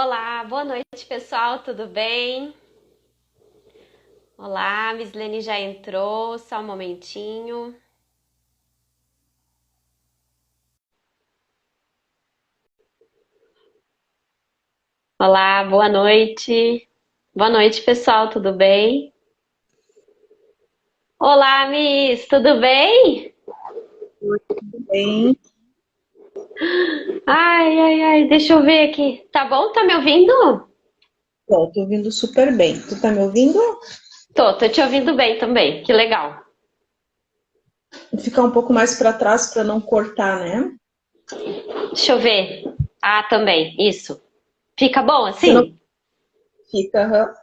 Olá, boa noite, pessoal, tudo bem? Olá, a Mislene já entrou, só um momentinho. Olá, boa noite. Boa noite, pessoal, tudo bem? Olá, Miss, tudo bem? Bem, Ai, ai, ai, deixa eu ver aqui. Tá bom? Tá me ouvindo? bom, tô ouvindo super bem. Tu tá me ouvindo? Tô te ouvindo bem também, que legal. Vou ficar um pouco mais para trás para não cortar, né? Deixa eu ver. Ah, também, isso. Fica bom Se não assim? fica, aham.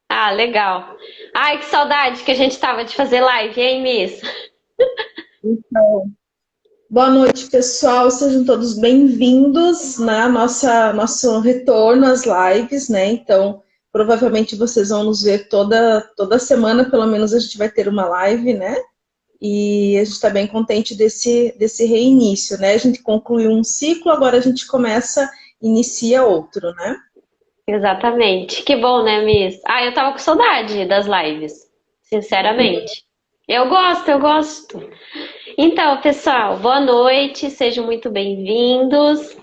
Ah, legal. Ai, que saudade que a gente tava de fazer live, hein, Miss? Então, boa noite, pessoal. Sejam todos bem-vindos na nosso retorno às lives, né? Então, provavelmente vocês vão nos ver toda semana, pelo menos a gente vai ter uma live, né? E a gente está bem contente desse reinício, né? A gente concluiu um ciclo, agora a gente inicia outro, né? Exatamente. Que bom, né, Miss? Ah, eu tava com saudade das lives, sinceramente. Eu gosto, eu gosto. Então, pessoal, boa noite, sejam muito bem-vindos.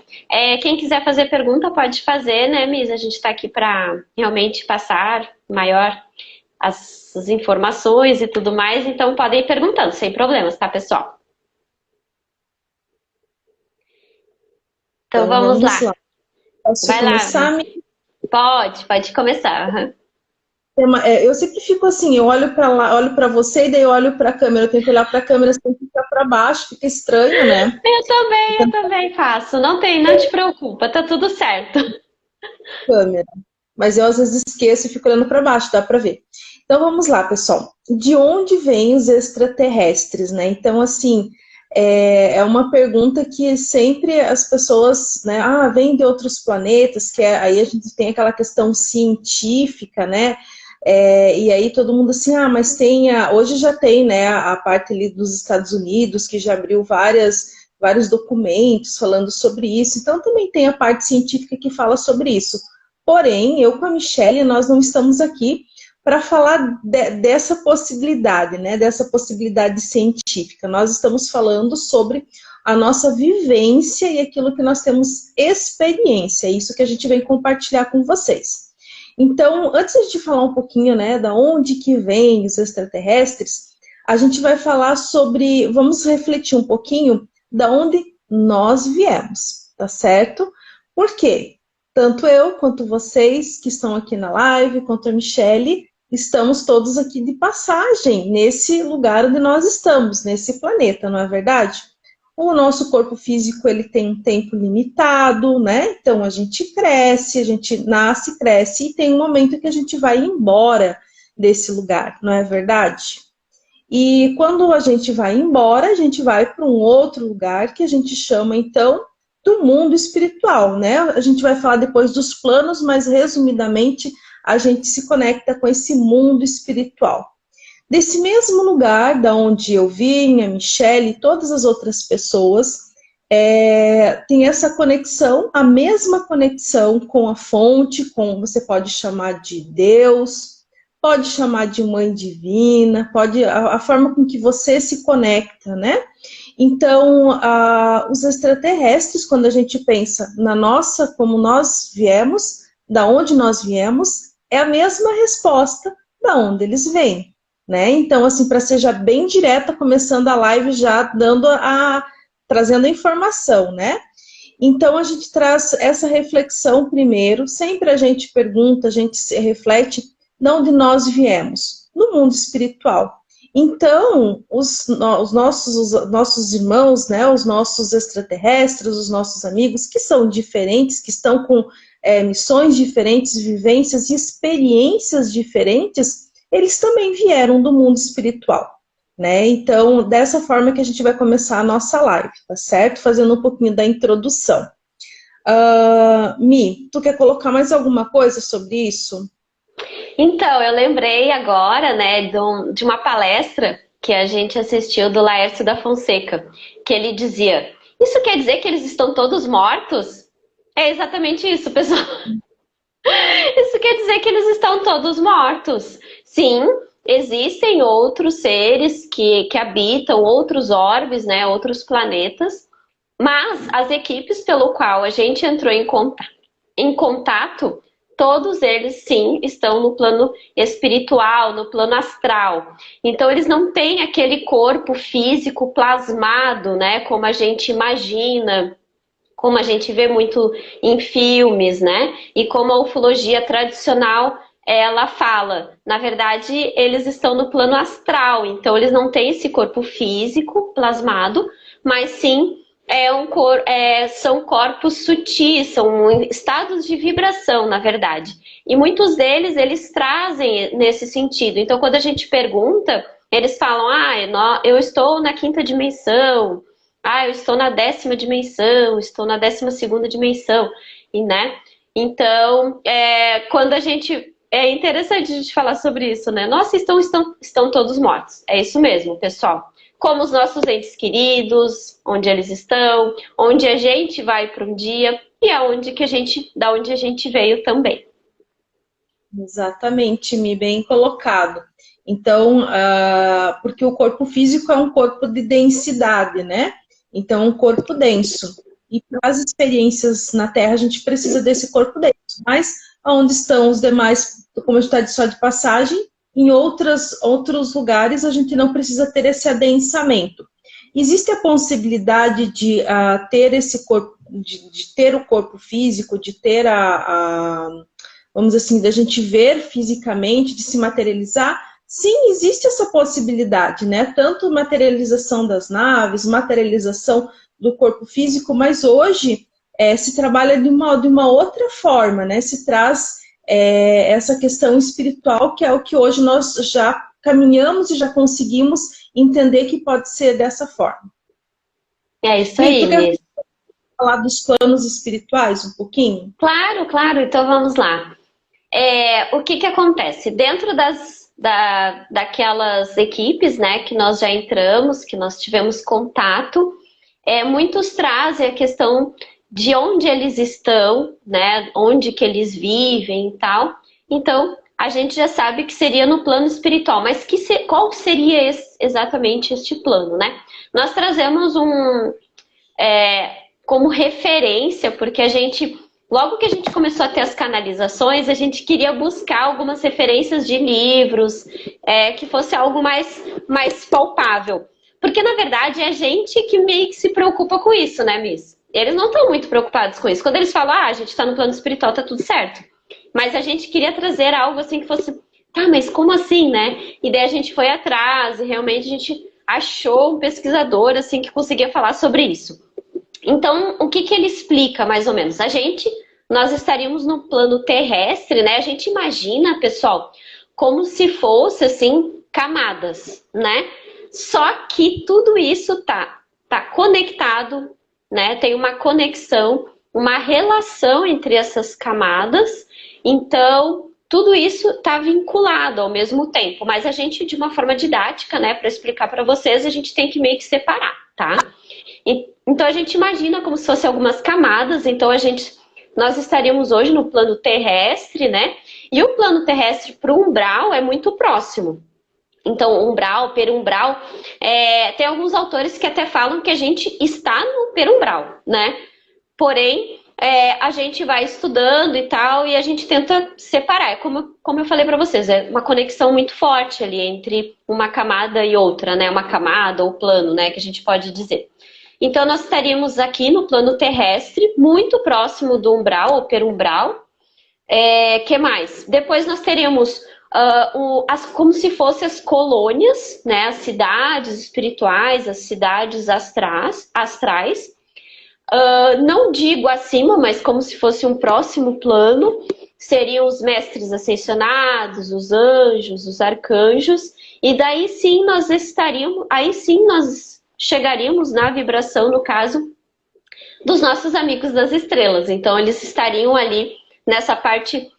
Quem quiser fazer pergunta pode fazer, né, Miss? A gente está aqui para realmente passar maior as informações e tudo mais, então podem ir perguntando, sem problemas, tá, pessoal? Então Então vamos vamos lá. lá. Posso Vai lá, começar? Miss. Pode começar. Eu sempre fico assim, eu olho para lá, olho para você e daí eu olho para a câmera. Eu tenho que olhar para a câmera sem ficar para baixo, fica estranho, né? Eu também faço. Não te preocupa, tá tudo certo. Câmera. Mas eu às vezes esqueço e fico olhando para baixo, dá para ver. Então vamos lá, pessoal. De onde vêm os extraterrestres, né? Então, assim, é uma pergunta que sempre as pessoas, né? Ah, vem de outros planetas, aí a gente tem aquela questão científica, né? E aí todo mundo assim, mas hoje já tem, né, a parte ali dos Estados Unidos, que já abriu vários documentos falando sobre isso. Então também tem a parte científica que fala sobre isso. Porém, eu com a Michelle, nós não estamos aqui para falar dessa possibilidade, né, dessa possibilidade científica. Nós estamos falando sobre a nossa vivência e aquilo que nós temos experiência, é isso que a gente vem compartilhar com vocês. Então, antes de falar um pouquinho, né, da onde que vêm os extraterrestres, a gente vai falar sobre, vamos refletir um pouquinho da onde nós viemos, tá certo? Por quê? Tanto eu quanto vocês que estão aqui na live, quanto a Michelle, estamos todos aqui de passagem nesse lugar onde nós estamos, nesse planeta, não é verdade? O nosso corpo físico ele tem um tempo limitado, né? Então a gente cresce, a gente nasce, cresce e tem um momento que a gente vai embora desse lugar, não é verdade? E quando a gente vai embora, a gente vai para um outro lugar que a gente chama então do mundo espiritual, né? A gente vai falar depois dos planos, mas resumidamente a gente se conecta com esse mundo espiritual. Desse mesmo lugar da onde eu vim, a Michelle e todas as outras pessoas, tem essa conexão, a mesma conexão com a fonte, com você pode chamar de Deus, pode chamar de Mãe Divina, pode a forma com que você se conecta, né? Então, os extraterrestres, quando a gente pensa na nossa, como nós viemos, da onde nós viemos, é a mesma resposta da onde eles vêm, né? Então, assim, para ser já bem direta, começando a live já trazendo a informação, né? Então, a gente traz essa reflexão primeiro, sempre a gente pergunta, a gente se reflete de onde nós viemos, no mundo espiritual. Então, os nossos irmãos, né, os nossos extraterrestres, os nossos amigos, que são diferentes, que estão com missões diferentes, vivências e experiências diferentes, eles também vieram do mundo espiritual. Né? Então, dessa forma que a gente vai começar a nossa live, tá certo? Fazendo um pouquinho da introdução. Mi, tu quer colocar mais alguma coisa sobre isso? Então, eu lembrei agora, né, de uma palestra que a gente assistiu do Laércio da Fonseca, que ele dizia: Isso quer dizer que eles estão todos mortos? É exatamente isso, pessoal. Isso quer dizer que eles estão todos mortos. Sim, existem outros seres que habitam outros orbes, né, outros planetas, mas as equipes pelo qual a gente entrou em contato, todos eles sim estão no plano espiritual, no plano astral. Então eles não têm aquele corpo físico plasmado, né, como a gente imagina, como a gente vê muito em filmes, né? E como a ufologia tradicional ela fala. Na verdade, eles estão no plano astral, então eles não têm esse corpo físico plasmado, mas sim são corpos sutis, são estados de vibração, na verdade. E muitos deles, eles trazem nesse sentido. Então, quando a gente pergunta, eles falam, eu estou na quinta dimensão, eu estou na 10ª dimensão, estou na 12ª dimensão, e, né? Então, quando a gente... É interessante a gente falar sobre isso, né? Nossa, estão todos mortos. É isso mesmo, pessoal. Como os nossos entes queridos, onde eles estão, onde a gente vai para um dia e da onde a gente veio também. Exatamente, Mi, bem colocado. Então, porque o corpo físico é um corpo de densidade, né? Então, é um corpo denso. E para as experiências na Terra, a gente precisa desse corpo denso. Mas onde estão os demais, como a gente está só de passagem, em outros lugares a gente não precisa ter esse adensamento. Existe a possibilidade de ter esse corpo, de ter o corpo físico, de ter vamos dizer assim, da gente ver fisicamente, de se materializar? Sim, existe essa possibilidade, né? Tanto materialização das naves, materialização do corpo físico, mas hoje se trabalha de uma outra forma, né? Se traz essa questão espiritual, que é o que hoje nós já caminhamos e já conseguimos entender que pode ser dessa forma. É isso aí, Liz. Falar dos planos espirituais um pouquinho? Claro, claro. Então vamos lá. O que acontece? Dentro daquelas equipes, né, que nós já entramos, que nós tivemos contato, muitos trazem a questão de onde eles estão, né, onde que eles vivem e tal. Então, a gente já sabe que seria no plano espiritual, mas qual seria exatamente este plano, né? Nós trazemos como referência, porque logo que a gente começou a ter as canalizações, a gente queria buscar algumas referências de livros, que fosse algo mais palpável. Porque, na verdade, é a gente que meio que se preocupa com isso, né, Miss? Eles não estão muito preocupados com isso. Quando eles falam, a gente está no plano espiritual, tá tudo certo. Mas a gente queria trazer algo assim que fosse, mas como assim, né? E daí a gente foi atrás e realmente a gente achou um pesquisador assim que conseguia falar sobre isso. Então, o que ele explica, mais ou menos? Nós estaríamos no plano terrestre, né? A gente imagina, pessoal, como se fosse, assim, camadas, né? Só que tudo isso tá conectado, né? Tem uma conexão, uma relação entre essas camadas. Então, tudo isso está vinculado ao mesmo tempo. Mas a gente, de uma forma didática, né? Para explicar para vocês, a gente tem que meio que separar, tá? Então, a gente imagina como se fossem algumas camadas. Então, nós estaríamos hoje no plano terrestre, né? E o plano terrestre para o umbral é muito próximo. Então, umbral, perumbral, tem alguns autores que até falam que a gente está no perumbral, né? Porém, a gente vai estudando e tal, e a gente tenta separar. Como eu falei para vocês, é uma conexão muito forte ali entre uma camada e outra, né? Uma camada ou plano, né? Que a gente pode dizer. Então, nós estaríamos aqui no plano terrestre, muito próximo do umbral ou perumbral. Que mais? Depois nós teríamos como se fossem as colônias, né? As cidades espirituais, as cidades astrais. Não digo acima, mas como se fosse um próximo plano. Seriam os mestres ascensionados, os anjos, os arcanjos. E daí sim nós chegaríamos na vibração, no caso, dos nossos amigos das estrelas. Então, eles estariam ali nessa parte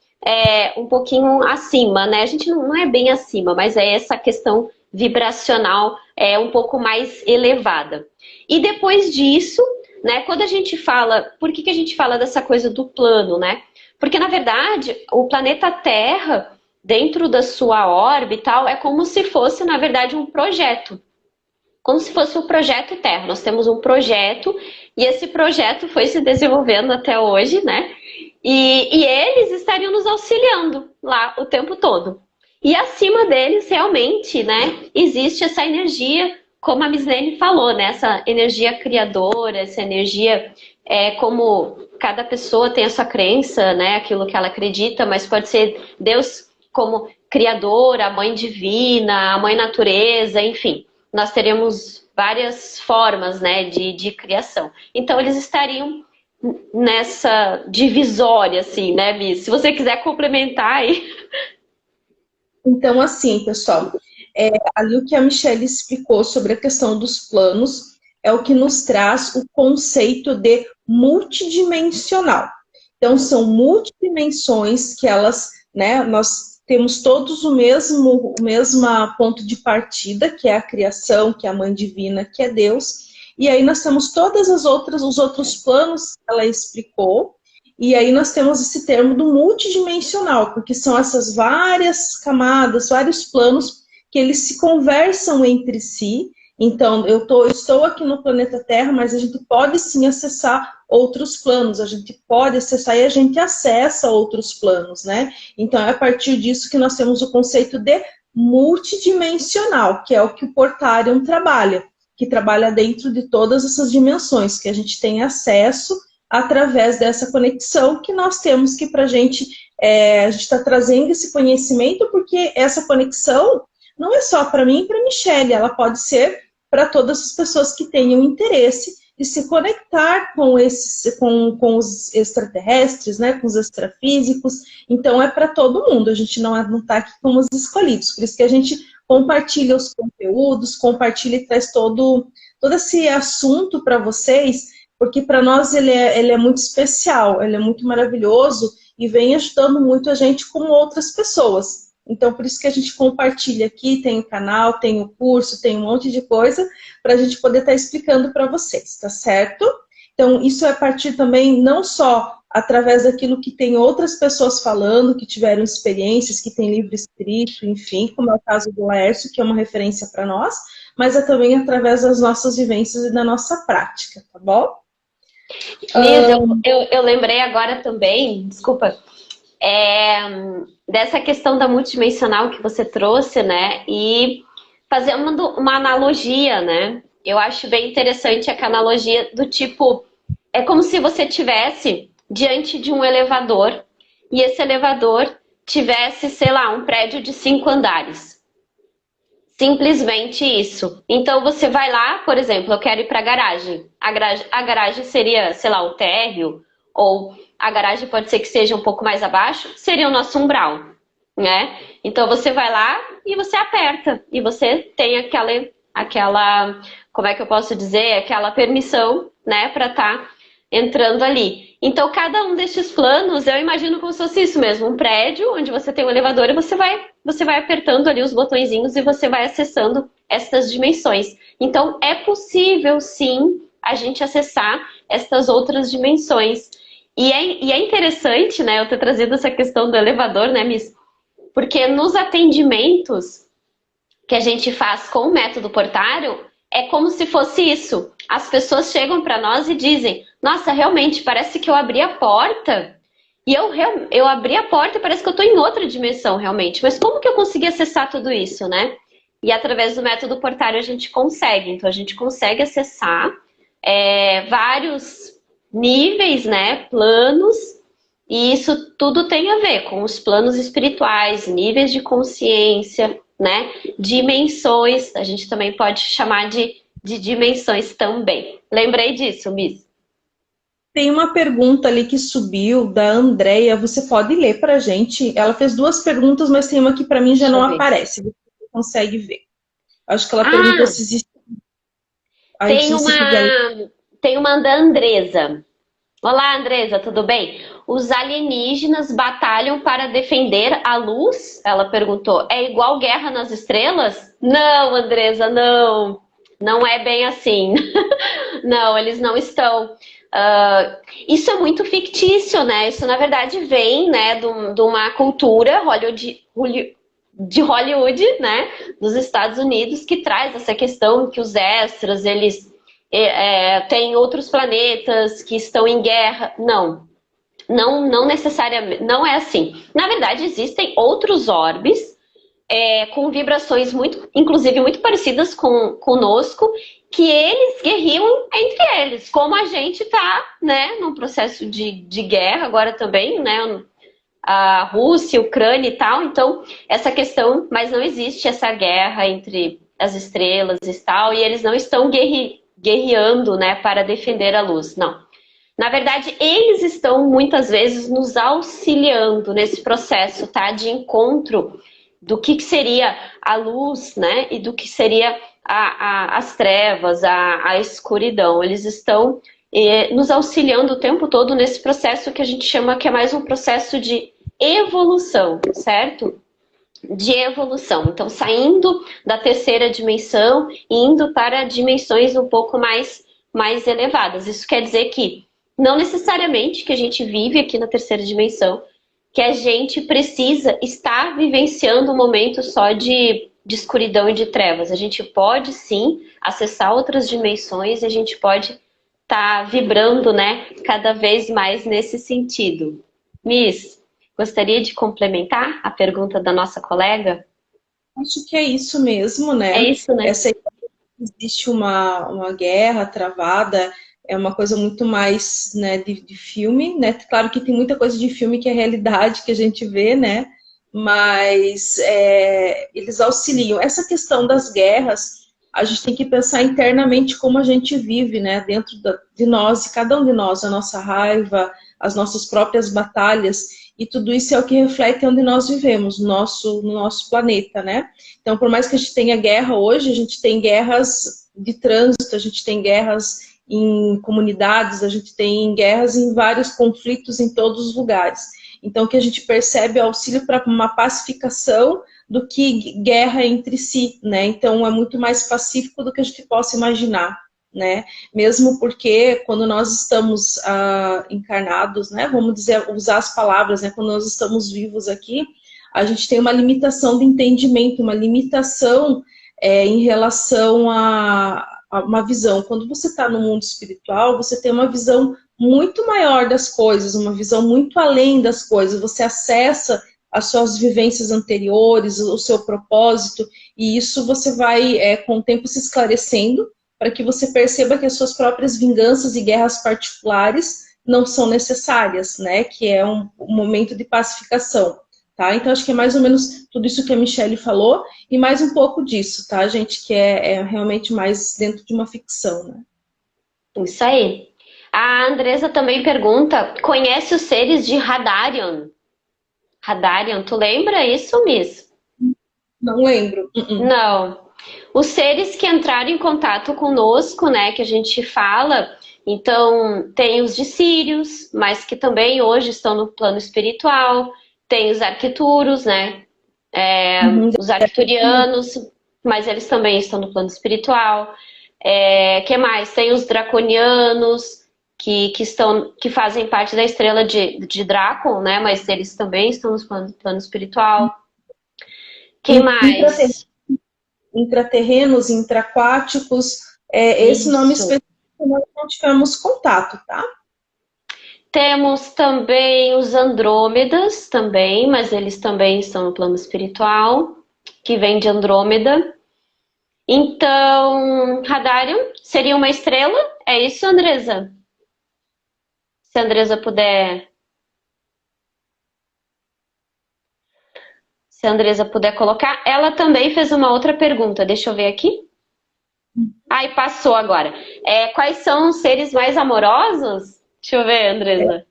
um pouquinho acima, né? A gente não é bem acima, mas é essa questão vibracional um pouco mais elevada. E depois disso, né, quando a gente fala... Por que a gente fala dessa coisa do plano, né? Porque, na verdade, o planeta Terra, dentro da sua órbita e tal, é como se fosse, na verdade, um projeto. Como se fosse o projeto Terra. Nós temos um projeto e esse projeto foi se desenvolvendo até hoje, né? E eles estariam nos auxiliando lá o tempo todo. E acima deles, realmente, né, existe essa energia, como a Mislene falou, né? Essa energia criadora, essa energia, como cada pessoa tem a sua crença, né? Aquilo que ela acredita, mas pode ser Deus como criadora, a mãe divina, a mãe natureza, enfim. Nós teremos várias formas, né, de criação. Então, eles estariam nessa divisória, assim, né, Miss? Se você quiser complementar aí. Então, assim, pessoal, ali o que a Michelle explicou sobre a questão dos planos é o que nos traz o conceito de multidimensional. Então, são multidimensões que elas, né, nós temos todos o mesmo ponto de partida, que é a criação, que é a mãe divina, que é Deus, e aí nós temos os outros planos que ela explicou, e aí nós temos esse termo do multidimensional, porque são essas várias camadas, vários planos que eles se conversam entre si. Então, eu estou aqui no planeta Terra, mas a gente pode sim acessar outros planos, a gente pode acessar e a gente acessa outros planos, né? Então, é a partir disso que nós temos o conceito de multidimensional, que é o que o Portarium trabalha, que trabalha dentro de todas essas dimensões, que a gente tem acesso através dessa conexão que nós temos que a gente está trazendo esse conhecimento, porque essa conexão não é só para mim e para a Michelle, ela pode ser para todas as pessoas que tenham interesse de se conectar com os extraterrestres, né, com os extrafísicos. Então é para todo mundo, a gente não está aqui como os escolhidos, por isso que a gente compartilha os conteúdos, compartilha e traz todo esse assunto para vocês, porque para nós ele é muito especial, ele é muito maravilhoso e vem ajudando muito a gente com outras pessoas. Então, por isso que a gente compartilha aqui, tem o canal, tem o curso, tem um monte de coisa para a gente poder estar explicando para vocês, tá certo? Então, isso é a partir também, não só através daquilo que tem outras pessoas falando, que tiveram experiências, que tem livro escrito, enfim, como é o caso do Laércio, que é uma referência para nós, mas é também através das nossas vivências e da nossa prática, tá bom? Liz, eu lembrei agora também, desculpa, dessa questão da multidimensional que você trouxe, né? E fazer uma analogia, né? Eu acho bem interessante a analogia do tipo, é como se você tivesse diante de um elevador e esse elevador tivesse, sei lá, um prédio de 5 andares. Simplesmente isso. Então você vai lá, por exemplo, eu quero ir para a garagem. A garagem seria, sei lá, o térreo, ou a garagem pode ser que seja um pouco mais abaixo, seria o nosso umbral, né? Então você vai lá e você aperta, e você tem aquela, como é que eu posso dizer, aquela permissão, né, para estar entrando ali. Então cada um destes planos, eu imagino como se fosse isso mesmo, um prédio onde você tem um elevador e você vai apertando ali os botõezinhos e você vai acessando essas dimensões. Então é possível sim a gente acessar estas outras dimensões. E é interessante, né, eu ter trazido essa questão do elevador, né, Miss? Porque nos atendimentos que a gente faz com o método Portário, é como se fosse isso. As pessoas chegam para nós e dizem, nossa, realmente, parece que eu abri a porta e eu abri a porta e parece que eu estou em outra dimensão, realmente. Mas como que eu consegui acessar tudo isso, né? E através do método Portário a gente consegue. Então, a gente consegue acessar vários níveis, né, planos, e isso tudo tem a ver com os planos espirituais, níveis de consciência, né, dimensões, a gente também pode chamar de dimensões também. Lembrei disso, Miss? Tem uma pergunta ali que subiu da Andrea, você pode ler para a gente? Ela fez 2 perguntas, mas tem uma que para mim já não aparece, você consegue ver. Acho que ela perguntou se existe... Aí, tem uma da Andresa. Olá, Andresa, tudo bem? Os alienígenas batalham para defender a luz? Ela perguntou. É igual Guerra nas Estrelas? Não, Andresa, não. Não é bem assim. Não, eles não estão. Isso é muito fictício, né? Isso, na verdade, vem, né, de uma cultura de Hollywood, né, dos Estados Unidos, que traz essa questão que os extras, eles têm outros planetas que estão em guerra. Não necessariamente, não é assim. Na verdade, existem outros orbes com vibrações muito, inclusive muito parecidas conosco, que eles guerriam entre eles, como a gente está, né, num processo de guerra agora também, né, a Rússia, a Ucrânia e tal, então essa questão, mas não existe essa guerra entre as estrelas e tal, e eles não estão guerreando, né, para defender a luz, não. Na verdade, eles estão muitas vezes nos auxiliando nesse processo, tá, de encontro do que seria a luz, né, e do que seria as trevas, a escuridão. Eles estão nos auxiliando o tempo todo nesse processo que a gente chama que é mais um processo de evolução, certo? De evolução. Então, saindo da terceira dimensão e indo para dimensões um pouco mais elevadas. Isso quer dizer que não necessariamente que a gente vive aqui na terceira dimensão, que a gente precisa estar vivenciando um momento só de escuridão e de trevas. A gente pode sim acessar outras dimensões e a gente pode estar vibrando, né, cada vez mais nesse sentido. Miss, gostaria de complementar a pergunta da nossa colega? Acho que é isso mesmo, né? É isso, né? Essa existe uma guerra travada, é uma coisa muito mais, né, de filme, né? Claro que tem muita coisa de filme que é realidade que a gente vê, né? Mas eles auxiliam. Essa questão das guerras, a gente tem que pensar internamente como a gente vive, né? Dentro de nós, e cada um de nós, a nossa raiva, as nossas próprias batalhas, e tudo isso é o que reflete onde nós vivemos, no nosso planeta, né? Então, por mais que a gente tenha guerra hoje, a gente tem guerras de trânsito, a gente tem guerras em comunidades, a gente tem guerras em vários conflitos em todos os lugares. Então, o que a gente percebe é auxílio para uma pacificação do que guerra entre si, né? Então, é muito mais pacífico do que a gente possa imaginar, né? Mesmo porque quando nós estamos encarnados, né? Vamos dizer, usar as palavras, né? Quando nós estamos vivos aqui, a gente tem uma limitação de entendimento, uma limitação em relação a uma visão. Quando você está no mundo espiritual, você tem uma visão muito maior das coisas, uma visão muito além das coisas. Você acessa as suas vivências anteriores, o seu propósito, e isso você vai, com o tempo, se esclarecendo para que você perceba que as suas próprias vinganças e guerras particulares não são necessárias, né? Que é um momento de pacificação. Tá? Então, acho que é mais ou menos tudo isso que a Michelle falou, e mais um pouco disso, tá, gente? Que é realmente mais dentro de uma ficção, né? Isso aí. A Andresa também pergunta, conhece os seres de Hadarion? Hadarion, tu lembra isso, Miss? Não lembro. Não. Os seres que entraram em contato conosco, né, que a gente fala, então tem os de Sírios, mas que também hoje estão no plano espiritual, tem os arquituros, né, os arcturianos, mas eles também estão no plano espiritual. Que mais? Tem os draconianos, que fazem parte da estrela de Drácon, né, mas eles também estão no plano espiritual. Quem mais? Intraterrenos, intraquáticos, esse nome específico nós não tivemos contato, tá? Temos também os Andrômedas, também, mas eles também estão no plano espiritual, que vem de Andrômeda. Então, Hadarion seria uma estrela? É isso, Andresa? Se a Andresa puder... Se a Andresa puder colocar. Ela também fez uma outra pergunta, deixa eu ver aqui. Ai, passou agora. Quais são os seres mais amorosos? Deixa eu ver, Andresa.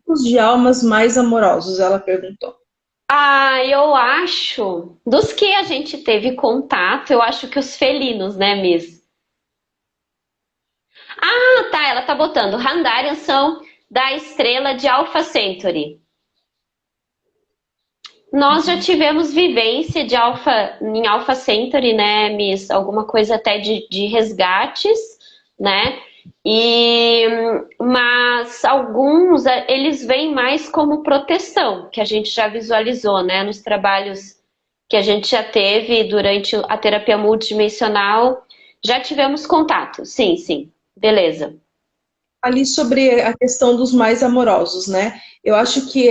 Os de almas mais amorosos, ela perguntou. Eu acho, dos que a gente teve contato, eu acho que os felinos, né, Miss? Tá, ela tá botando. Handarian são da estrela de Alpha Centauri. Nós já tivemos vivência de em Alpha Centauri, né, Miss? Alguma coisa até de resgates, né? Mas alguns, eles vêm mais como proteção, que a gente já visualizou, né? Nos trabalhos que a gente já teve durante a terapia multidimensional. Já tivemos contato, sim, sim. Beleza. Ali sobre a questão dos mais amorosos, né? Eu acho que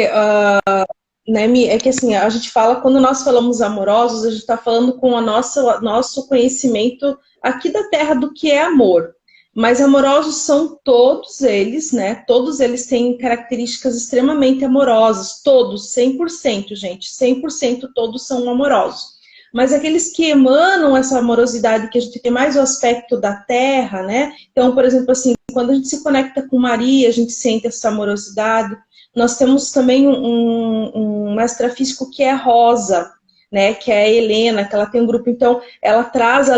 né, é que assim, a gente fala, quando nós falamos amorosos, a gente está falando com a nosso conhecimento aqui da Terra do que é amor. Mas amorosos são todos eles, né? Todos eles têm características extremamente amorosas, todos, 100%, gente, 100% todos são amorosos. Mas aqueles que emanam essa amorosidade, que a gente tem mais o aspecto da Terra, né? Então, por exemplo, assim, quando a gente se conecta com Maria, a gente sente essa amorosidade. Nós temos também um extrafísico que é a Rosa, né, que é a Helena, que ela tem um grupo, então ela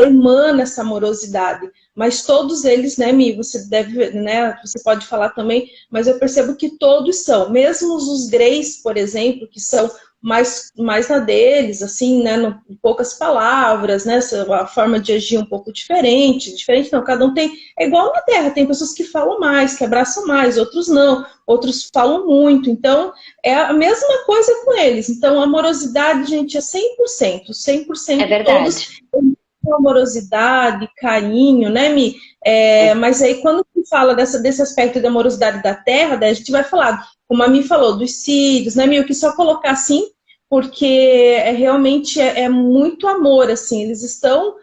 emana essa amorosidade. Mas todos eles, né, Mi, você deve, né, você pode falar também, mas eu percebo que todos são, mesmo os Greys, por exemplo, que são mais na deles, assim, né, em poucas palavras, né, a forma de agir um pouco diferente não, cada um tem, é igual na Terra, tem pessoas que falam mais, que abraçam mais, outros não, outros falam muito, então é a mesma coisa com eles, então a amorosidade, gente, é 100%, 100% É verdade. todos com amorosidade, carinho, né, Mi? Mas aí quando se fala desse aspecto de amorosidade da Terra, daí a gente vai falar, como a Mi falou, dos sírios, né, Mi? Eu quis só colocar assim, porque realmente é muito amor, assim, eles estão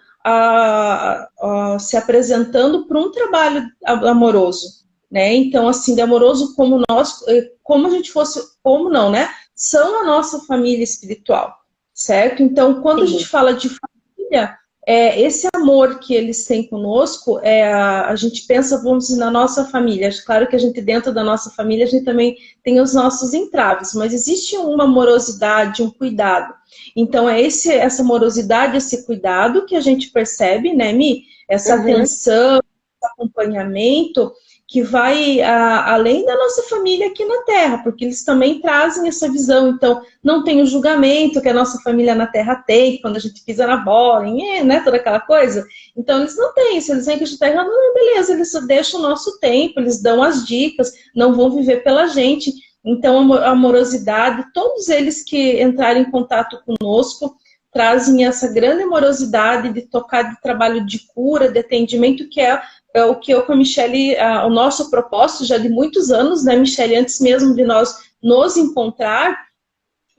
se apresentando para um trabalho amoroso, né? Então, assim, de amoroso como nós, como a gente fosse, como não, né? São a nossa família espiritual, certo? Então, quando a gente fala de família, esse amor que eles têm conosco, a gente pensa, vamos dizer, na nossa família. Claro que a gente, dentro da nossa família, a gente também tem os nossos entraves, mas existe uma amorosidade, um cuidado. Então, essa amorosidade, esse cuidado que a gente percebe, né, Mi? Essa atenção, esse acompanhamento, que vai além da nossa família aqui na Terra, porque eles também trazem essa visão. Então, não tem o julgamento que a nossa família na Terra tem, quando a gente pisa na bola, né, toda aquela coisa. Então, eles não têm isso, eles vêm que a gente está errando, não, beleza, eles deixam o nosso tempo, eles dão as dicas, não vão viver pela gente. Então, a amorosidade, todos eles que entrarem em contato conosco, trazem essa grande amorosidade de tocar de trabalho de cura, de atendimento, que é o que eu com a Michele, o nosso propósito já de muitos anos, né, Michele, antes mesmo de nós nos encontrar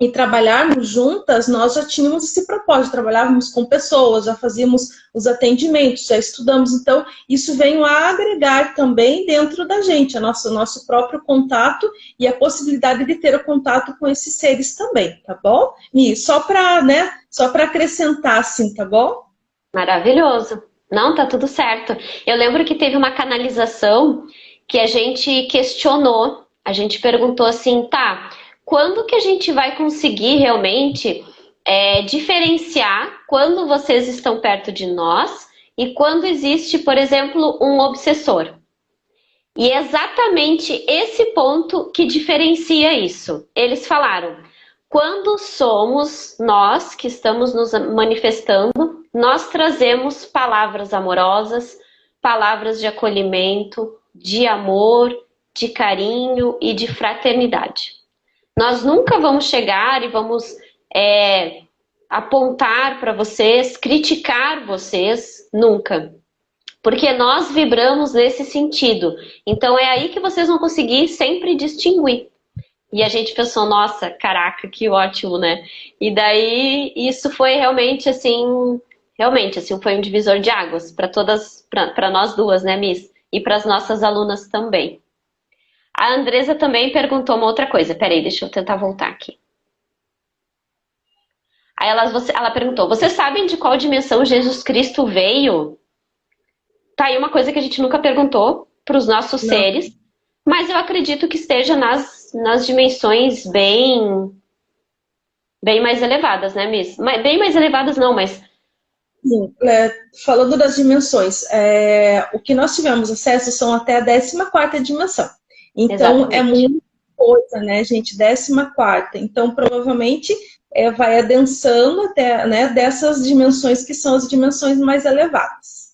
e trabalharmos juntas, nós já tínhamos esse propósito, trabalhávamos com pessoas, já fazíamos os atendimentos, já estudamos, então isso veio a agregar também dentro da gente, o nosso próprio contato e a possibilidade de ter o contato com esses seres também, tá bom? E só para, né, só para acrescentar assim, tá bom? Maravilhoso. Não, tá tudo certo. Eu lembro que teve uma canalização que a gente questionou, a gente perguntou assim, tá, quando que a gente vai conseguir realmente diferenciar quando vocês estão perto de nós e quando existe, por exemplo, um obsessor? E é exatamente esse ponto que diferencia isso. Eles falaram, quando somos nós que estamos nos manifestando, nós trazemos palavras amorosas, palavras de acolhimento, de amor, de carinho e de fraternidade. Nós nunca vamos chegar e vamos apontar para vocês, criticar vocês, nunca. Porque nós vibramos nesse sentido. Então é aí que vocês vão conseguir sempre distinguir. E a gente pensou, nossa, caraca, que ótimo, né? E daí isso foi realmente assim, foi um divisor de águas para nós duas, né, Miss? E para as nossas alunas também. A Andresa também perguntou uma outra coisa. Peraí, deixa eu tentar voltar aqui. Aí ela perguntou, vocês sabem de qual dimensão Jesus Cristo veio? Tá aí uma coisa que a gente nunca perguntou para os nossos seres, mas eu acredito que esteja nas dimensões bem mais elevadas, né, Miss? Bem mais elevadas não, mas... Sim, falando das dimensões, o que nós tivemos acesso são até a 14ª dimensão. Então, exatamente. É muita coisa, né, gente? 14ª. Então, provavelmente, vai adensando até, né, dessas dimensões que são as dimensões mais elevadas.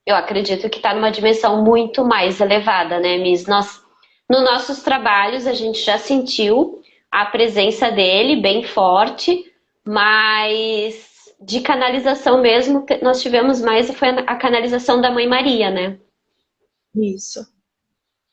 Eu acredito que está numa dimensão muito mais elevada, né, Miss? Nos nossos trabalhos a gente já sentiu a presença dele bem forte, mas de canalização mesmo, nós tivemos mais, foi a canalização da Mãe Maria, né? Isso.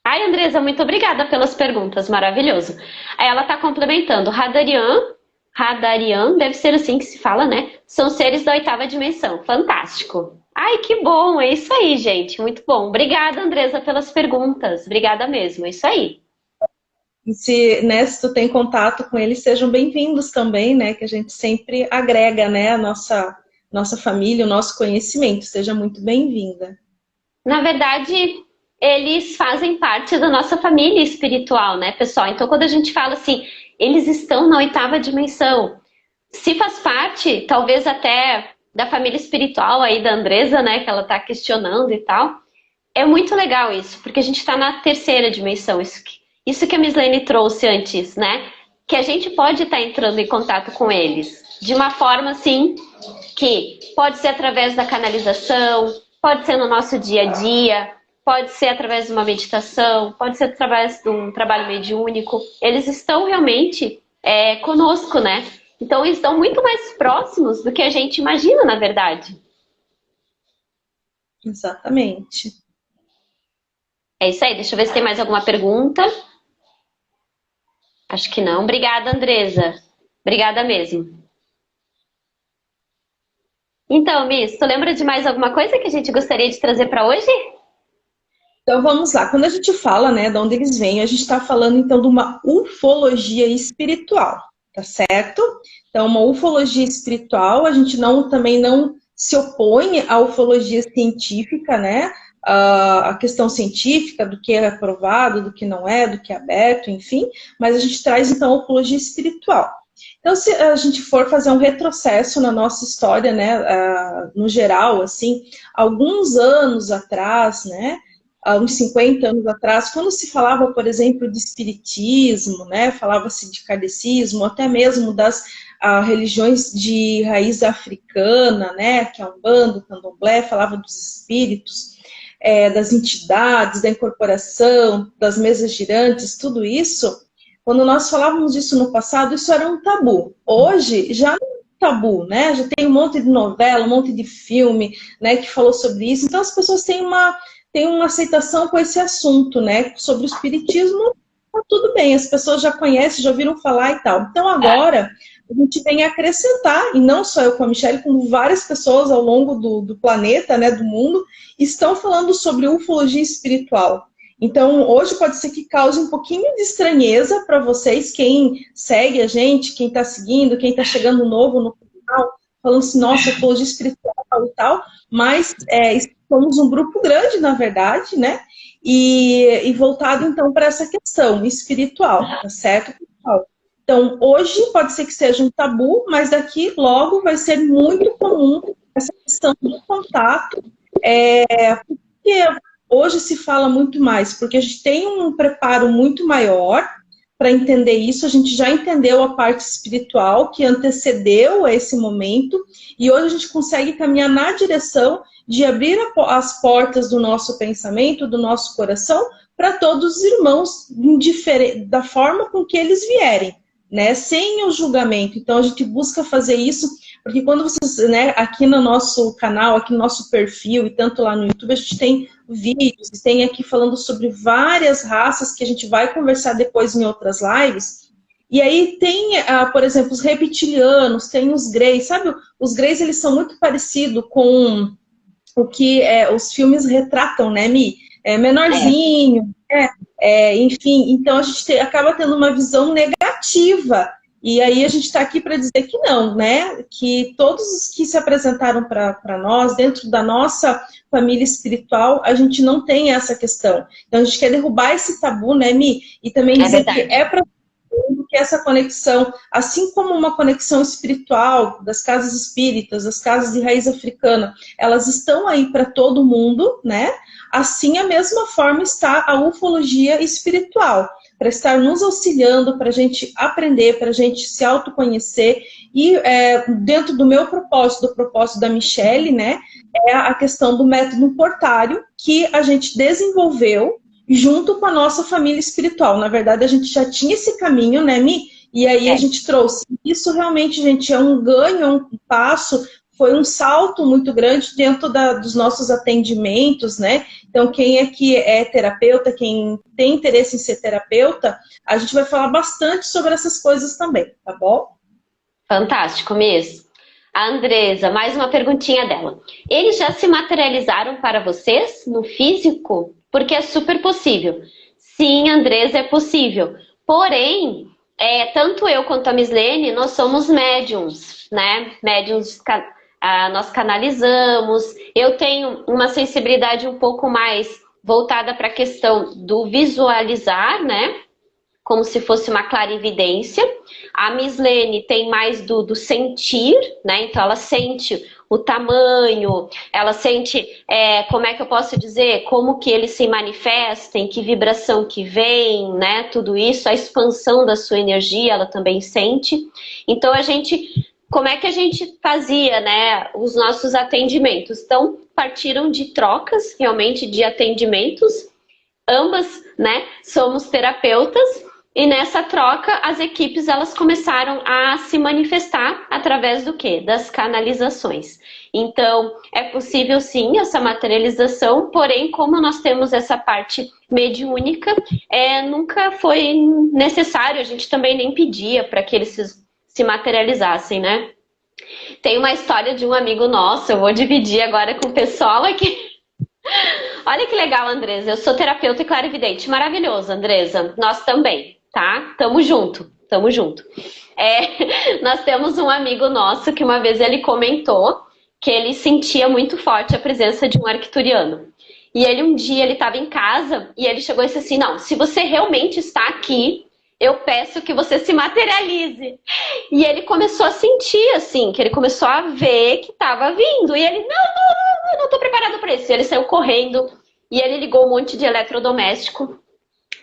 Ai, Andresa, muito obrigada pelas perguntas, maravilhoso. Aí ela está complementando, Radarian, deve ser assim que se fala, né? São seres da 8ª dimensão, fantástico. Ai, que bom, é isso aí, gente, muito bom. Obrigada, Andresa, pelas perguntas, obrigada mesmo, é isso aí. E se tu tem contato com eles, sejam bem-vindos também, né? Que a gente sempre agrega, né, a nossa família, o nosso conhecimento. Seja muito bem-vinda. Na verdade, eles fazem parte da nossa família espiritual, né, pessoal? Então, quando a gente fala assim, eles estão na 8ª dimensão, se faz parte, talvez até da família espiritual aí da Andresa, né, que ela tá questionando e tal, é muito legal isso, porque a gente tá na 3ª dimensão, isso que a Mislene trouxe antes, né, que a gente pode estar entrando em contato com eles, de uma forma assim, que pode ser através da canalização, pode ser no nosso dia a dia, pode ser através de uma meditação, pode ser através de um trabalho mediúnico. Eles estão realmente conosco, né? Então, eles estão muito mais próximos do que a gente imagina, na verdade. Exatamente. É isso aí. Deixa eu ver se tem mais alguma pergunta. Acho que não. Obrigada, Andresa. Obrigada mesmo. Então, Miss, tu lembra de mais alguma coisa que a gente gostaria de trazer para hoje? Então vamos lá, quando a gente fala, né, de onde eles vêm, a gente está falando então de uma ufologia espiritual, tá certo? Então uma ufologia espiritual, a gente também não se opõe à ufologia científica, né? A questão científica do que é aprovado, do que não é, do que é aberto, enfim, mas a gente traz então a ufologia espiritual. Então, se a gente for fazer um retrocesso na nossa história, né, no geral, assim, alguns anos atrás, né, há uns 50 anos atrás, quando se falava, por exemplo, de espiritismo, né, falava-se de kardecismo, até mesmo das religiões de raiz africana, né, que é o Umbanda, o Candomblé, falava dos espíritos, das entidades, da incorporação, das mesas girantes, tudo isso. Quando nós falávamos disso no passado, isso era um tabu. Hoje, já não é um tabu, né? Já tem um monte de novela, um monte de filme, né, que falou sobre isso. Então, as pessoas têm uma aceitação com esse assunto, né? Sobre o espiritismo, tá tudo bem. As pessoas já conhecem, já ouviram falar e tal. Então, agora, a gente vem acrescentar, e não só eu com a Michelle, como várias pessoas ao longo do planeta, né, do mundo, estão falando sobre ufologia espiritual. Então, hoje pode ser que cause um pouquinho de estranheza para vocês, quem segue a gente, quem está seguindo, quem está chegando novo no canal, falando assim, nossa, ufologia espiritual e tal, mas somos um grupo grande, na verdade, né? E voltado, então, para essa questão espiritual, tá certo, pessoal? Então, hoje pode ser que seja um tabu, mas daqui logo vai ser muito comum essa questão do contato, porque hoje se fala muito mais, porque a gente tem um preparo muito maior para entender isso. A gente já entendeu a parte espiritual que antecedeu a esse momento, e hoje a gente consegue caminhar na direção de abrir as portas do nosso pensamento, do nosso coração, para todos os irmãos, da forma com que eles vierem, né? Sem o julgamento. Então a gente busca fazer isso, porque quando vocês, né, aqui no nosso canal, aqui no nosso perfil, e tanto lá no YouTube, a gente tem vídeos, e tem aqui falando sobre várias raças que a gente vai conversar depois em outras lives. E aí tem, por exemplo, os reptilianos, tem os greys, sabe? Os greys, eles são muito parecidos com o que os filmes retratam, né, Mi? Menorzinho, enfim, então a gente acaba tendo uma visão negativa. E aí a gente está aqui para dizer que não, né? Que todos os que se apresentaram para nós, dentro da nossa família espiritual, a gente não tem essa questão. Então a gente quer derrubar esse tabu, né, Mi? E também dizer que é para que essa conexão, assim como uma conexão espiritual das casas espíritas, das casas de raiz africana, elas estão aí para todo mundo, né? Assim, a mesma forma está a ufologia espiritual. para estar nos auxiliando, para a gente aprender, para a gente se autoconhecer. E dentro do meu propósito, do propósito da Michelle, né, é a questão do método portário que a gente desenvolveu junto com a nossa família espiritual. Na verdade, a gente já tinha esse caminho, né, Mi? E aí a gente trouxe. Isso realmente, gente, é um ganho, é um passo, foi um salto muito grande dentro dos nossos atendimentos, né? Então, quem aqui é terapeuta, quem tem interesse em ser terapeuta, a gente vai falar bastante sobre essas coisas também, tá bom? Fantástico mesmo. A Andresa, mais uma perguntinha dela. Eles já se materializaram para vocês no físico? Porque é super possível. Sim, Andresa, é possível. Porém, tanto eu quanto a Mislene, nós somos médiums, né? Médiums, nós canalizamos. Eu tenho uma sensibilidade um pouco mais voltada para a questão do visualizar, né? Como se fosse uma clarividência. A Mislene tem mais do sentir, né? Então ela sente o tamanho, ela sente, como é que eu posso dizer, como que eles se manifestam, que vibração que vem, né? Tudo isso, a expansão da sua energia, ela também sente. Então como é que a gente fazia, né, os nossos atendimentos? Então, partiram de trocas, realmente, de atendimentos. Ambas, né, somos terapeutas. E nessa troca, as equipes elas começaram a se manifestar através do quê? Das canalizações. Então, é possível sim essa materialização, porém, como nós temos essa parte mediúnica, nunca foi necessário, a gente também nem pedia para que eles se materializassem, né? Tem uma história de um amigo nosso, eu vou dividir agora com o pessoal aqui. Olha que legal, Andresa. Eu sou terapeuta e clarividente. Maravilhoso, Andresa. Nós também, tá? Tamo junto, tamo junto. Nós temos um amigo nosso que uma vez ele comentou que ele sentia muito forte a presença de um arcturiano. E ele um dia, ele estava em casa e ele chegou e disse assim, não, se você realmente está aqui, eu peço que você se materialize. E ele começou a sentir, assim, que ele começou a ver que estava vindo. E ele, não estou preparado para isso. E ele saiu correndo e ele ligou um monte de eletrodoméstico.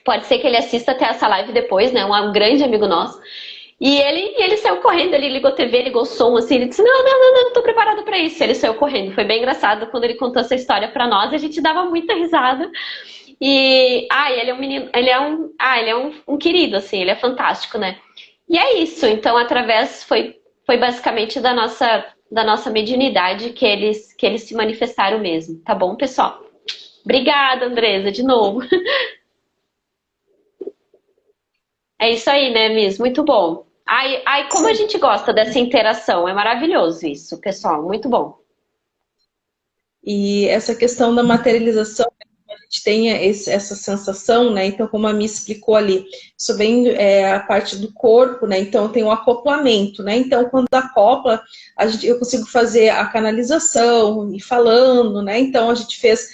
Pode ser que ele assista até essa live depois, né? Um grande amigo nosso. E ele saiu correndo, ele ligou TV, ligou som, assim, ele disse, não tô preparado para isso. E ele saiu correndo. Foi bem engraçado quando ele contou essa história para nós, a gente dava muita risada. E, ele é um menino, ele é um querido, assim, ele é fantástico, né? E é isso, então, foi basicamente da nossa mediunidade que eles se manifestaram mesmo, tá bom, pessoal? Obrigada, Andresa, de novo. É isso aí, né, Miss? Muito bom. Como a gente gosta dessa interação, é maravilhoso isso, pessoal, muito bom. E essa questão da materialização, a gente tem essa sensação, né? Então, como a Mi explicou ali, isso vem a parte do corpo, né? Então, tem o acoplamento, né? Então, quando acopla, eu consigo fazer a canalização e falando, né? Então, a gente fez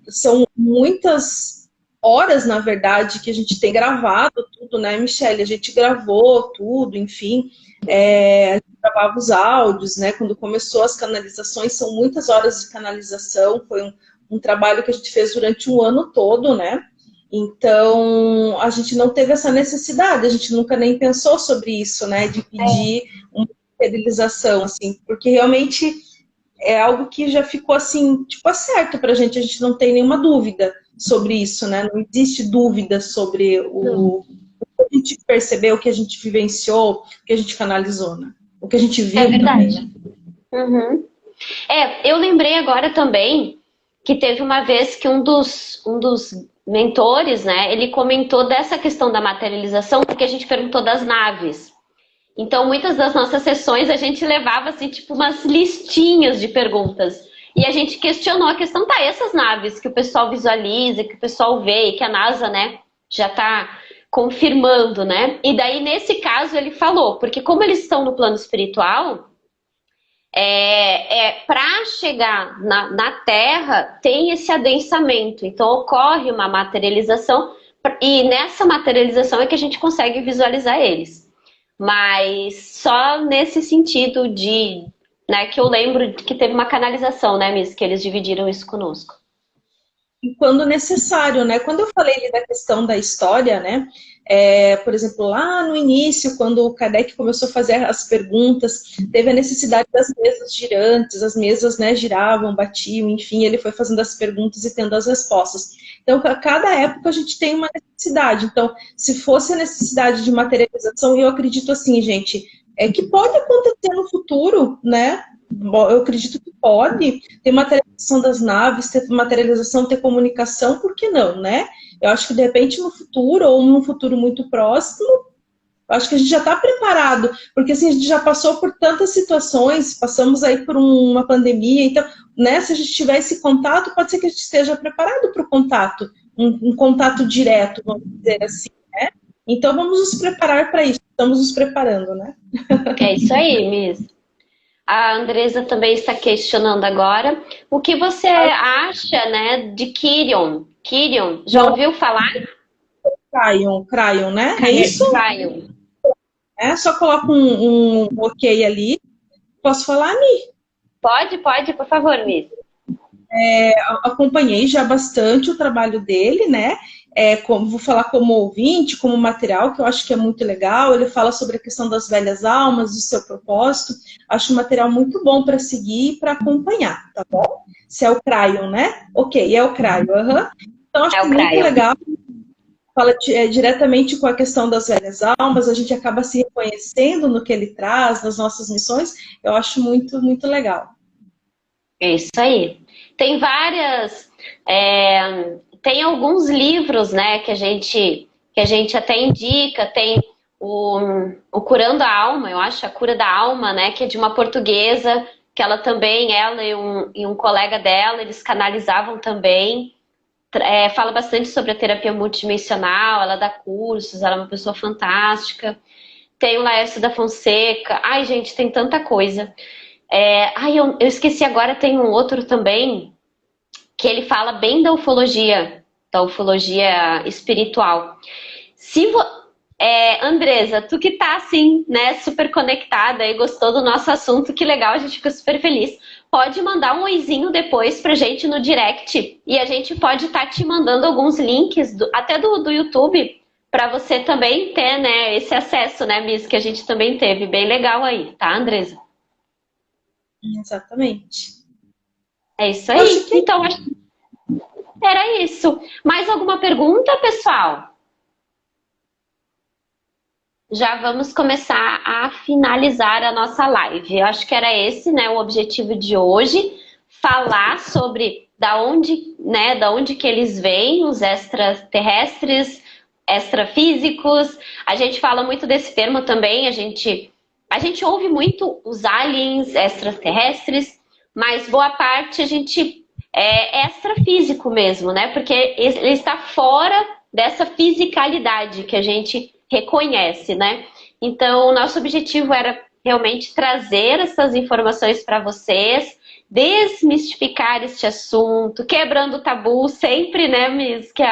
são muitas horas, na verdade, que a gente tem gravado tudo, né, Michelle? A gente gravou tudo, enfim, a gente gravava os áudios, né? Quando começou as canalizações, são muitas horas de canalização, foi um trabalho que a gente fez durante um ano todo, né? Então, a gente não teve essa necessidade, a gente nunca nem pensou sobre isso, né? De pedir uma materialização, assim, porque realmente é algo que já ficou, assim, tipo, certo pra gente não tem nenhuma dúvida sobre isso, né? Não existe dúvida sobre o que a gente percebeu, o que a gente vivenciou, o que a gente canalizou, né? O que a gente viu. É verdade. Uhum. Eu lembrei agora também que teve uma vez que um dos mentores, né, ele comentou dessa questão da materialização, porque a gente perguntou das naves. Então, muitas das nossas sessões, a gente levava, assim, tipo, umas listinhas de perguntas. E a gente questionou a questão, essas naves que o pessoal visualiza, que o pessoal vê, que a NASA, né, já está confirmando, né? E daí, nesse caso, ele falou, porque como eles estão no plano espiritual, para chegar na Terra, tem esse adensamento. Então, ocorre uma materialização, e nessa materialização é que a gente consegue visualizar eles. Mas só nesse sentido né, que eu lembro que teve uma canalização, né, Miss? Que eles dividiram isso conosco. e quando necessário, né? Quando eu falei ali da questão da história, né? Por exemplo, lá no início, quando o Kardec começou a fazer as perguntas, teve a necessidade das mesas girantes, as mesas, né, giravam, batiam, enfim, ele foi fazendo as perguntas e tendo as respostas. Então, a cada época a gente tem uma necessidade. Então, se fosse a necessidade de materialização, eu acredito assim, gente, que pode acontecer no futuro, né? Eu acredito que pode ter materialização das naves, ter materialização, ter comunicação, por que não, né? Eu acho que de repente no futuro, ou num futuro muito próximo, eu acho que a gente já está preparado, porque assim, a gente já passou por tantas situações, passamos aí por uma pandemia, então, né, se a gente tiver esse contato, pode ser que a gente esteja preparado para o contato, um contato direto, vamos dizer assim, né? Então vamos nos preparar para isso, estamos nos preparando, né? É isso aí, Miss. A Andresa também está questionando agora. O que você acha, né, de Quirion? Quirion, já ouviu falar? Cryon, né? É isso? Quirion. Só coloca um ok ali. Posso falar, Mi? Pode, por favor, Miss. Acompanhei já bastante o trabalho dele, né? Vou falar como ouvinte, como material, que eu acho que é muito legal. Ele fala sobre a questão das velhas almas, do seu propósito. Acho um material muito bom para seguir e para acompanhar, tá bom? Se é o Cryon, né? Ok, é o Cryon. Uhum. Então, acho que é muito legal. Fala diretamente com a questão das velhas almas, a gente acaba se reconhecendo no que ele traz, nas nossas missões. Eu acho muito, muito legal. É isso aí. Tem várias. Tem alguns livros, né, que a gente até indica. Tem o Curando a Alma, eu acho, a Cura da Alma, né, que é de uma portuguesa, que ela também, ela e um colega dela, eles canalizavam também. Fala bastante sobre a terapia multidimensional, ela dá cursos, ela é uma pessoa fantástica. Tem o Laércio da Fonseca. Ai, gente, tem tanta coisa. Eu esqueci agora, tem um outro também, que ele fala bem da ufologia espiritual. Andresa, tu que tá assim, né, super conectada e gostou do nosso assunto, que legal, a gente fica super feliz. Pode mandar um oizinho depois pra gente no direct e a gente pode estar te mandando alguns links, até do YouTube, para você também ter, né, esse acesso, né, Miss, que a gente também teve. Bem legal aí, tá, Andresa? Exatamente. É isso aí. Então, era isso. Mais alguma pergunta, pessoal? Já vamos começar a finalizar a nossa live. Eu acho que era esse, né, o objetivo de hoje, falar sobre da onde que eles vêm, os extraterrestres, extrafísicos. A gente fala muito desse termo também, a gente ouve muito os aliens extraterrestres, mas boa parte a gente é extrafísico mesmo, né? Porque ele está fora dessa fisicalidade que a gente reconhece, né? Então, o nosso objetivo era realmente trazer essas informações para vocês, desmistificar este assunto, quebrando o tabu sempre, né, Miss? Que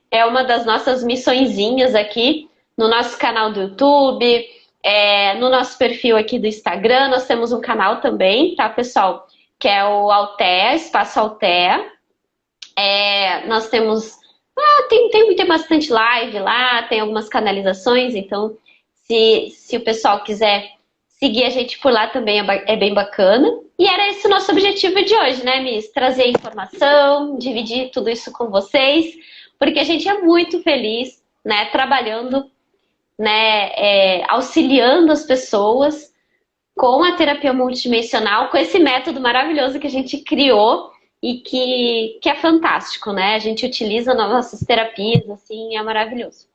é uma das nossas missõezinhas aqui no nosso canal do YouTube, no nosso perfil aqui do Instagram. Nós temos um canal também, tá, pessoal? Que é o Altea, Espaço Altea. Nós temos... tem bastante live lá, tem algumas canalizações, então se o pessoal quiser seguir a gente por lá também é bem bacana. E era esse o nosso objetivo de hoje, né, Miss? Trazer informação, dividir tudo isso com vocês, porque a gente é muito feliz, né, trabalhando, né, auxiliando as pessoas com a terapia multidimensional, com esse método maravilhoso que a gente criou e que é fantástico, né? A gente utiliza nas nossas terapias, assim, é maravilhoso.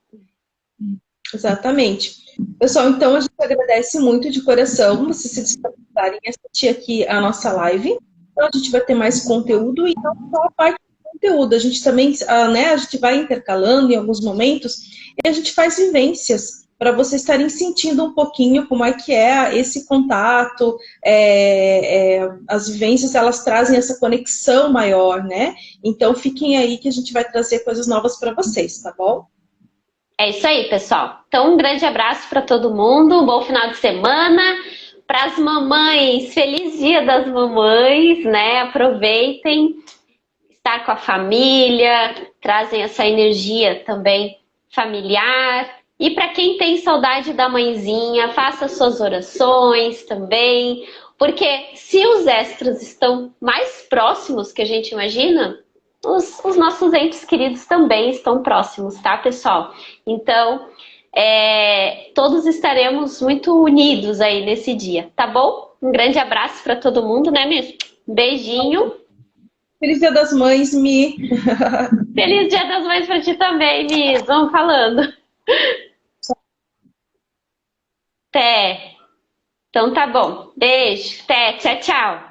Exatamente. Pessoal, então a gente agradece muito de coração vocês se disponibilizarem em assistir aqui a nossa live. Então a gente vai ter mais conteúdo e não só a parte do conteúdo, a gente também, né, a gente vai intercalando em alguns momentos e a gente faz vivências para vocês estarem sentindo um pouquinho como é que é esse contato, as vivências, elas trazem essa conexão maior, né? Então fiquem aí que a gente vai trazer coisas novas para vocês, tá bom? É isso aí, pessoal. Então, um grande abraço para todo mundo, um bom final de semana. Para as mamães, feliz Dia das Mamães, né? Aproveitem. estar com a família, trazem essa energia também familiar. E para quem tem saudade da mãezinha, faça suas orações também, porque se os extras estão mais próximos que a gente imagina, os nossos entes queridos também estão próximos, tá, pessoal? Então, todos estaremos muito unidos aí nesse dia, tá bom? Um grande abraço para todo mundo, né, Miss? Beijinho. Feliz Dia das Mães, Mi. Feliz Dia das Mães para ti também, Miss. Vamos falando. Até. Então tá bom. Beijo. Até. Tchau, tchau.